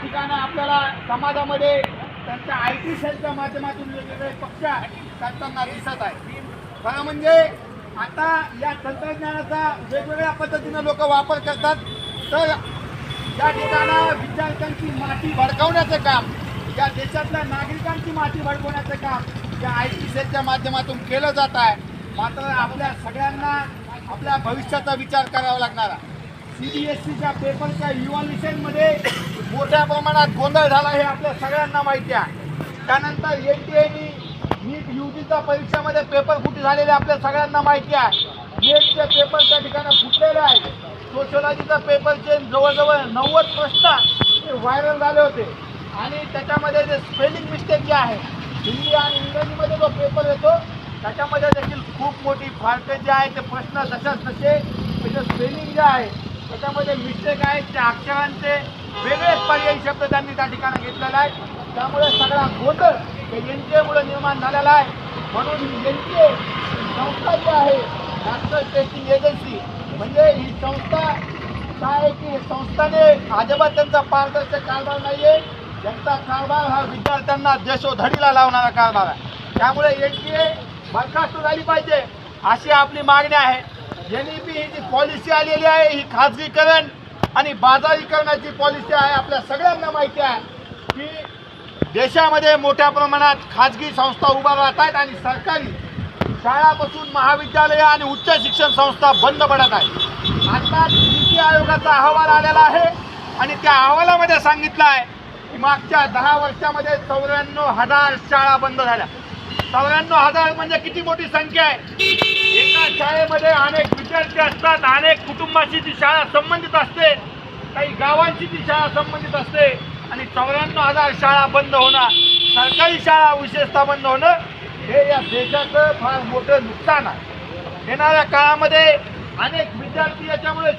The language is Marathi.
ठिकाणी आपल्याला समाजामध्ये त्यांच्या IT सेलच्या माध्यमातून वेगवेगळे पक्ष करताना दिसत आहे। खरं म्हणजे आता या तंत्रज्ञानाचा वेगवेगळ्या पद्धतीने लोक वापर करतात, तर या ठिकाणी विद्यार्थ्यांची माती भडकवण्याचं काम, या देशातल्या नागरिकांची माती भडकवण्याचं काम या IT सेलच्या माध्यमातून केलं जात आहे। मात्र आपल्या सगळ्यांना आपल्या भविष्याचा विचार करावा लागणार आहे। CBSEच्या पेपरच्या इव्हॅल्युएशनमध्ये मोठ्या प्रमाणात गोंधळ झाला हे आपल्या सगळ्यांना माहिती आहे। त्यानंतर NTAनी नीट UGच्या परीक्षेमध्ये पेपर फुटी झालेले आपल्या सगळ्यांना माहिती आहे। नेटचे पेपर त्या ठिकाणी फुटलेले आहेत। सोशलॉजीचा पेपरचे जवळजवळ 90 प्रश्न व्हायरल झाले होते आणि त्याच्यामध्ये जे स्पेलिंग मिस्टेक जे आहे, हिंदी आणि इंग्रजीमध्ये जो पेपर येतो त्याच्यामध्ये देखील खूप मोठी फाल्ट जे आहे ते प्रश्न जशाच तसे त्याचं स्पेलिंग जे आहे त्याच्यामध्ये मिस्टेक आहे, त्या अक्षरांचे वेगळेच पर्यायी शब्द त्यांनी त्या ठिकाणी घेतलेला आहे। त्यामुळे सगळा गोंधळ NTA निर्माण झालेला आहे। म्हणून NTA संस्था जी आहे, नॅशनल टेस्टिंग एजन्सी, म्हणजे ही संस्था काय आहे की संस्थाने अजिबात त्यांचा पारदर्शक कारभार नाही आहे। त्यांचा कारभार हा विद्यार्थ्यांना देशोधडीला लावणारा कारभार आहे। त्यामुळे NTA बरखास्त झाली पाहिजे अशी आपली मागणी आहे। NEP ही जी पॉलिसी आलेली आहे ही खाजगीकरण आणि बाजारीकरणाची पॉलिसी आहे। आपल्या सगळ्यांना माहिती आहे की देशामध्ये मोठ्या प्रमाणात खाजगी संस्था उभा राहत आहेत आणि सरकारी शाळापासून महाविद्यालय आणि उच्च शिक्षण संस्था बंद पडत आहेत। आता नीती आयोगाचा अहवाल आलेला आहे आणि त्या अहवालामध्ये सांगितलं आहे की मागच्या 10 वर्षामध्ये 94,000 शाळा बंद झाल्या। 94,000 म्हणजे किती मोठी संख्या आहे। एका शाळेमध्ये अनेक विद्यार्थी असतात, अनेक कुटुंबाशी ती शाळा संबंधित असते, काही गावांशी ती शाळा संबंधित असते आणि 94,000 शाळा बंद होणं, सरकारी शाळा विशेषतः बंद होणं हे या देशाचं फार मोठं नुकसान आहे। येणाऱ्या काळामध्ये अनेक विद्यार्थी याच्यामुळे